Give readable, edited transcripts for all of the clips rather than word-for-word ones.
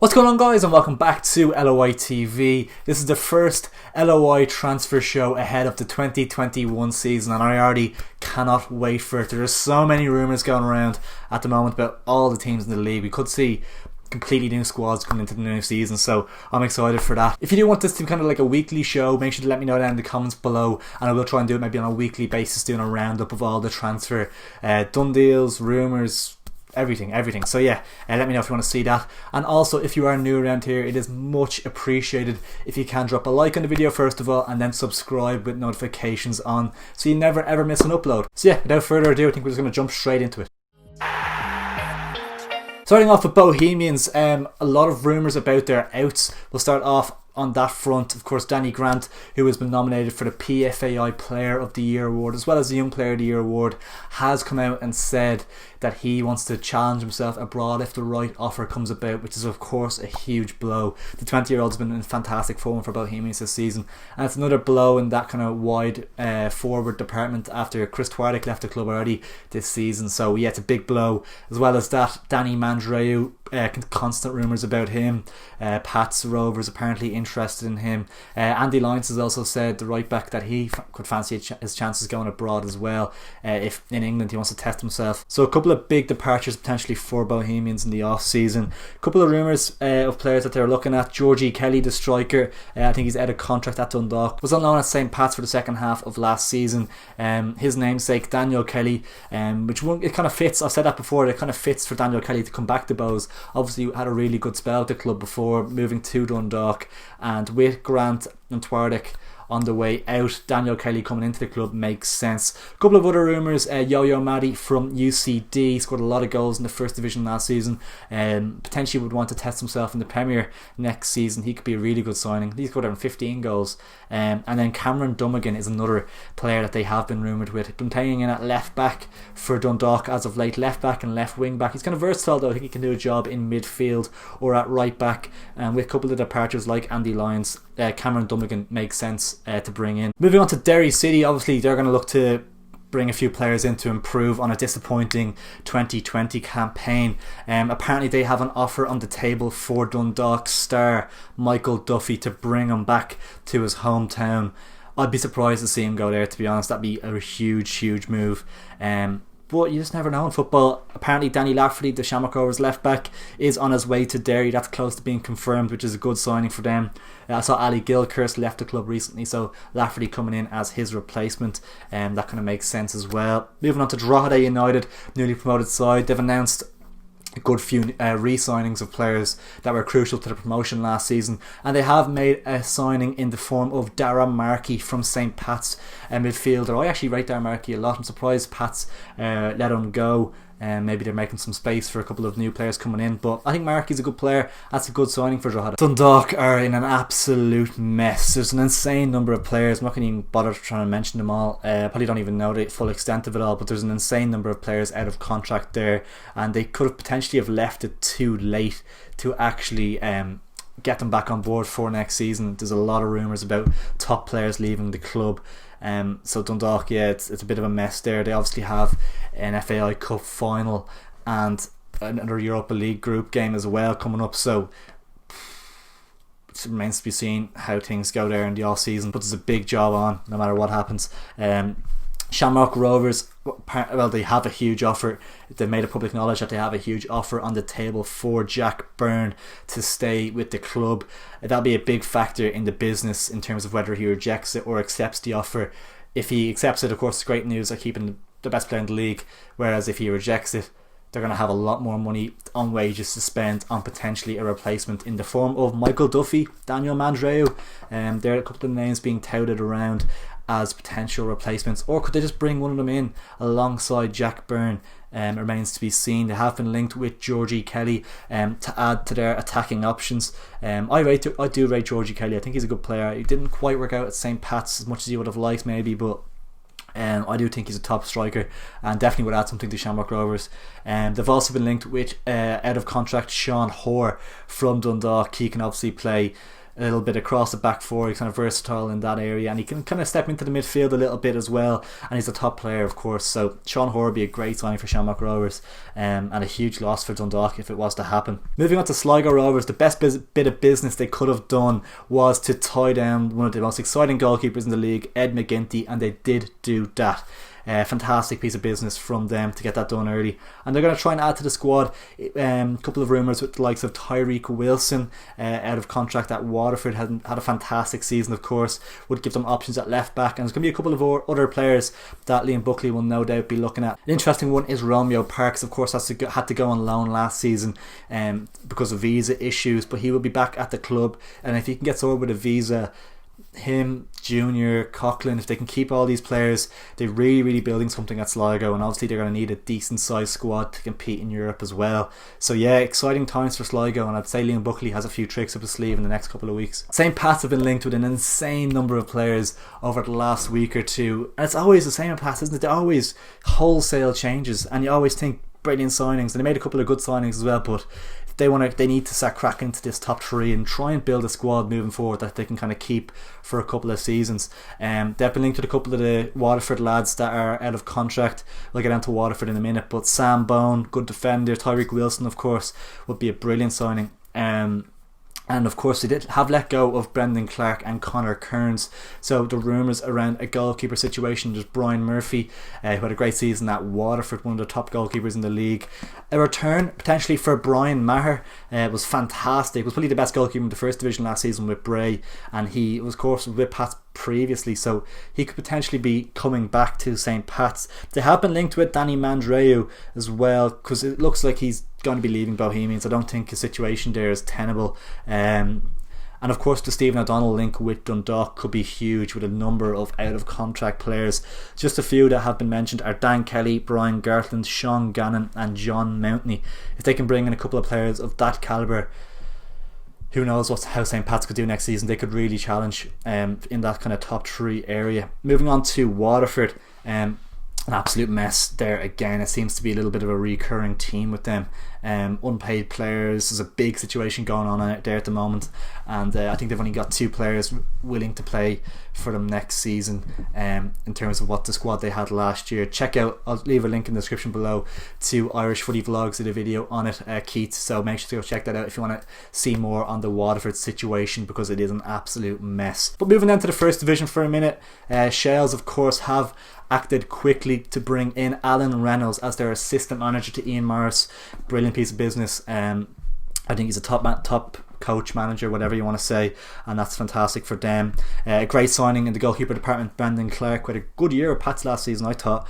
What's going on, guys, and welcome back to LOI TV. This is the first LOI transfer show ahead of the 2021 season, and I already cannot wait for it. There are so many rumours going around at the moment about all the teams in the league. We could see completely new squads coming into the new season, so I'm excited for that. If you do want this to be kind of like a weekly show, make sure to let me know down in the comments below, and I will try and do it maybe on a weekly basis, doing a roundup of all the transfer done deals, rumours, everything. So yeah, let me know if you want to see that. And also, if you are new around here, it is much appreciated if you can drop a like on the video first of all, and then subscribe with notifications on, so you never ever miss an upload. So yeah, without further ado, I think we're just going to jump straight into it. Starting off with Bohemians, a lot of rumours about their outs. We'll start off on that front. Of course, Danny Grant, who has been nominated for the PFAI Player of the Year award as well as the Young Player of the Year award, has come out and said that he wants to challenge himself abroad if the right offer comes about, which is of course a huge blow. The 20-year-old has been in fantastic form for Bohemians this season, and it's another blow in that kind of wide forward department after Chris Tyreke left the club already this season. So yeah, it's a big blow. As well as that, Danny Mandroiu, constant rumours about him. Pats Rovers apparently interested in him. Andy Lyons has also said, the right back, that he could fancy his chances going abroad as well, if in England he wants to test himself. So a couple of big departures potentially for Bohemians in the off season. A couple of rumours of players that they're looking at. Georgie Kelly, the striker, I think he's out of contract at Dundalk, was on loan at St. Pat's for the second half of last season. His namesake Daniel Kelly, which one, it kind of fits. I've said that before, it kind of fits for Daniel Kelly to come back to Bows. Obviously had a really good spell at the club before moving to Dundalk, and with Grant and Tyreke on the way out, Daniel Kelly coming into the club makes sense. A couple of other rumours, Yoyo Mahdy from UCD scored a lot of goals in the first division last season, potentially would want to test himself in the Premier next season. He could be a really good signing. He scored around 15 goals. And then Cameron Dummigan is another player that they have been rumoured with. Been playing in at left back for Dundalk as of late, left back and left wing back. He's kind of versatile though. I think he can do a job in midfield or at right back, and with a couple of departures like Andy Lyons, Cameron Dummigan makes sense to bring in. Moving on to Derry City, obviously they're going to look to bring a few players in to improve on a disappointing 2020 campaign. Apparently they have an offer on the table for Dundalk star Michael Duffy to bring him back to his hometown. I'd be surprised to see him go there, to be honest. That'd be a huge move. But you just never know in football. Apparently Danny LaFferty, the Shamrock Rovers left back, is on his way to Derry. That's close to being confirmed, which is a good signing for them. I saw Ali Gilchrist left the club recently, so LaFferty coming in as his replacement, that kind of makes sense as well. Moving on to Drogheda United, newly promoted side. They've announced a good few re-signings of players that were crucial to the promotion last season, and they have made a signing in the form of DARRAGH from St. Pat's, a midfielder. I actually rate DARRAGH a lot. I'm surprised Pat's let him go. Maybe they're making some space for a couple of new players coming in, but I think Markey's a good player. That's a good signing for Drogheda. Dundalk are in an absolute mess. There's an insane number of players. I'm not going to even bother trying to mention them all. Probably don't even know the full extent of it all, but there's an insane number of players out of contract there, and they could have potentially have left it too late to actually get them back on board for next season. There's a lot of rumours about top players leaving the club. So Dundalk, yeah, it's a bit of a mess there. They obviously have an FAI Cup final and another Europa League group game as well coming up, so it remains to be seen how things go there in the off season, but there's a big job on no matter what happens. Shamrock Rovers, well, they have a huge offer. They've made a public knowledge that they have a huge offer on the table for Jack Byrne to stay with the club. That'll be a big factor in the business in terms of whether he rejects it or accepts the offer. If he accepts it, of course, it's great news. They're keeping the best player in the league, whereas if he rejects it, they're going to have a lot more money on wages to spend on potentially a replacement in the form of Michael Duffy, Daniel Mandroiu. There are a couple of names being touted around as potential replacements, or could they just bring one of them in alongside Jack Byrne? Remains to be seen. They have been linked with Georgie Kelly to add to their attacking options. I do rate Georgie Kelly. I think he's a good player. He didn't quite work out at St. Pat's as much as he would have liked maybe, but I do think he's a top striker and definitely would add something to Shamrock Rovers. They've also been linked with out of contract Sean HOARE from Dundalk. He can obviously play a little bit across the back four. He's kind of versatile in that area, and he can kind of step into the midfield a little bit as well, and he's a top player of course. So Sean Hoare would be a great signing for Shamrock Rovers, and a huge loss for Dundalk if it was to happen. Moving on to Sligo Rovers, the best bit of business they could have done was to tie down one of the most exciting goalkeepers in the league, Ed McGinty, and they did do that. Fantastic piece of business from them to get that done early, and they're going to try and add to the squad. A couple of rumours with the likes of Tyreke Wilson out of contract at Waterford, had a fantastic season of course, would give them options at left back, and there's going to be a couple of other players that Liam Buckley will no doubt be looking at. An interesting one is Romeo Parks, of course had to go on loan last season because of visa issues, but he will be back at the club, and if he can get sorted with a visa, him, Junior, Coughlin, if they can keep all these players, they're really building something at Sligo, and obviously they're going to need a decent sized squad to compete in Europe as well. So yeah, exciting times for Sligo, and I'd say Liam Buckley has a few tricks up his sleeve in the next couple of weeks. St. Pat's have been linked with an insane number of players over the last week or two, and it's always the same at Pat's, isn't it? They're always wholesale changes, and you always think brilliant signings, and they made a couple of good signings as well, but they need to start cracking into this top three and try and build a squad moving forward that they can kind of keep for a couple of seasons. They've been linked with a couple of the Waterford lads that are out of contract. We'll get into Waterford in a minute, but Sam Bone, good defender, Tyreke Wilson of course would be a brilliant signing. And of course they did have let go of Brendan Clarke and Connor Kearns. So the rumours around a goalkeeper situation, there's Brian Murphy, who had a great season at Waterford, one of the top goalkeepers in the league. A return potentially for Brian Maher was fantastic. Was probably the best goalkeeper in the first division last season with Bray, and he was of course with Pats previously, so he could potentially be coming back to St. Pat's. They have been linked with Danny Mandroiu as well, because it looks like he's going to be leaving Bohemians. I don't think his situation there is tenable. And of course the Stephen O'Donnell link with Dundalk could be huge, with a number of out of contract players. Just a few that have been mentioned are Dan Kelly, Brian Gartland, Sean Gannon and John Mountney. If they can bring in a couple of players of that calibre, who knows how St. Pat's could do next season. They could really challenge in that kind of top three area. Moving on to Waterford, an absolute mess there again. It seems to be a little bit of a recurring theme with them. Unpaid players, there's a big situation going on out there at the moment, and I think they've only got 2 players willing to play for them next season in terms of what the squad they had last year. Check out, I'll leave a link in the description below to Irish Footy Vlogs, did a video on it, Keith, so make sure to go check that out if you want to see more on the Waterford situation, because it is an absolute mess. But moving down to the first division for a minute, Shales of course have acted quickly to bring in Alan Reynolds as their assistant manager to Ian Morris. Brilliant piece of business. I think he's a top coach, manager, whatever you want to say, and that's fantastic for them. Great signing in the goalkeeper department, Brendan Clarke, with a good year of Pat's last season, I thought.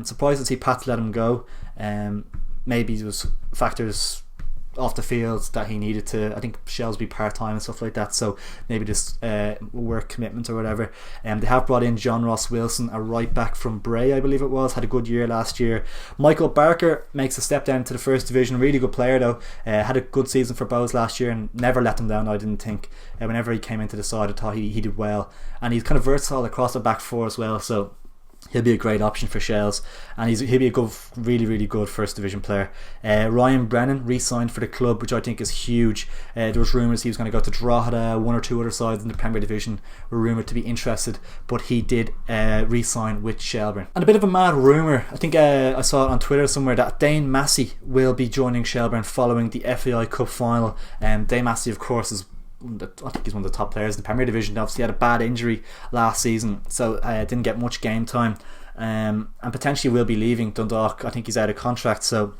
Surprised to see Pat let him go. Maybe it was factors off the field that he needed to, I think, Shelsby part-time and stuff like that, so maybe just work commitment or whatever. They have brought in John Ross Wilson, a right back from Bray I believe it was, had a good year last year. Michael Barker makes a step down to the first division, really good player though, had a good season for Bows last year and never let them down, I didn't think. Whenever he came into the side I thought he did well, and he's kind of versatile across the back four as well, so he'll be a great option for Shells, and he'll be a good, really good first division player. Ryan Brennan re-signed for the club, which I think is huge. There was rumours he was going to go to Drogheda. 1 or 2 other sides in the Premier Division were rumoured to be interested, but he did re-sign with Shelburne. And a bit of a mad rumour, I think I saw it on Twitter somewhere, that Dane Massey will be joining Shelburne following the FAI Cup final. Dane Massey of course is, I think he's one of the top players in the Premier Division. Obviously had a bad injury last season, so didn't get much game time, and potentially will be leaving Dundalk. I think he's out of contract, so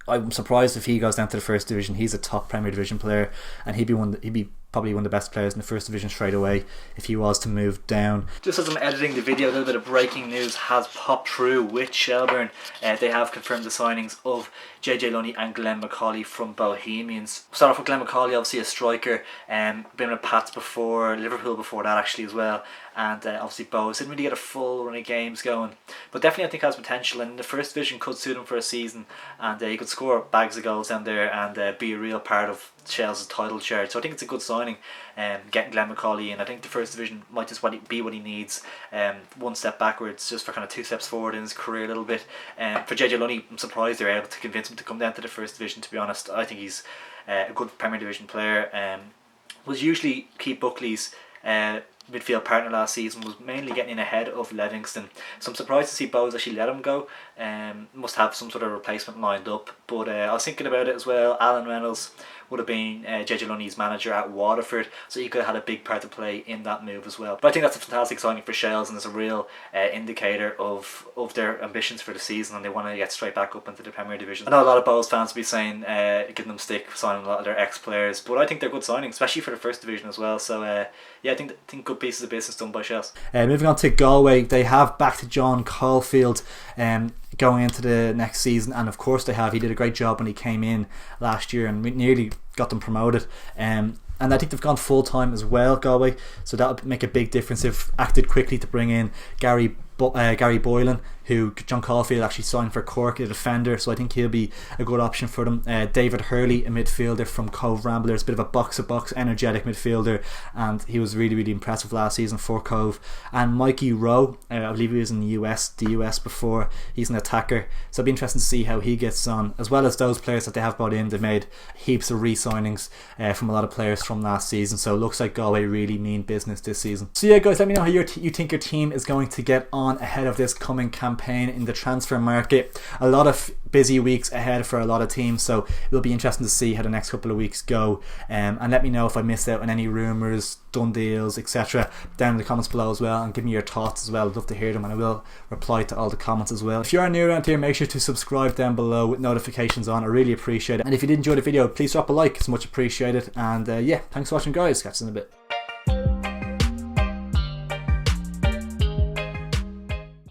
I'm surprised if he goes down to the first division. He's a top Premier Division player, and he'd be probably one of the best players in the first division straight away if he was to move down. Just as I'm editing the video, a little bit of breaking news has popped through with Shelburne. They have confirmed the signings of JJ Lunny and Glenn McAuley from Bohemians. Start off with Glenn McAuley, obviously a striker, been with Pats before, Liverpool before that actually as well, and obviously Bows didn't really get a full run of games going, but definitely I think has potential, and the first division could suit him for a season, and he could score bags of goals down there and be a real part of Shell's title charge. So I think it's a good signing, getting Glenn McAuley in. I think the first division might just be what he needs, one step backwards just for kind of 2 steps forward in his career a little bit. For JJ Lunny, I'm surprised they were able to convince him to come down to the first division, to be honest. I think he's a good Premier Division player, was usually Keith Buckley's midfield partner last season, was mainly getting in ahead of Livingston. So I'm surprised to see Bowes actually let him go. Must have some sort of replacement lined up. But I was thinking about it as well. Alan Reynolds would have been JJ Lunny's manager at Waterford, so he could have had a big part to play in that move as well. But I think that's a fantastic signing for Shells, and it's a real indicator of their ambitions for the season, and they want to get straight back up into the Premier Division. I know a lot of Bowes fans will be saying giving them stick signing a lot of their ex-players, but I think they're good signings, especially for the first division as well. So yeah, I think good pieces of business done by Shells. Moving on to Galway, they have backed John Caulfield going into the next season, and of course they have. He did a great job when he came in last year and nearly got them promoted. And I think they've gone full time as well, Galway, so that would make a big difference. They've acted quickly to bring in Gary Boylan, who John Caulfield actually signed for Cork, a defender, so I think he'll be a good option for them. David Hurley, a midfielder from Cove Ramblers, a bit of a box-to-box energetic midfielder, and he was really, really impressive last season for Cove. And Mikey Rowe, I believe he was in the US before. He's an attacker, so it'll be interesting to see how he gets on, as well as those players that they have brought in. They've made heaps of re-signings from a lot of players from last season, so it looks like Galway really mean business this season. So yeah guys, let me know how you think your team is going to get on ahead of this coming campaign in the transfer market. A lot of busy weeks ahead for a lot of teams, so it'll be interesting to see how the next couple of weeks go, and let me know if I missed out on any rumours, done deals, etc. down in the comments below as well, and give me your thoughts as well. I'd love to hear them, and I will reply to all the comments as well. If you are new around here, make sure to subscribe down below with notifications on. I really appreciate it, and if you did enjoy the video, please drop a like, it's much appreciated. And yeah, thanks for watching guys, catch you in a bit.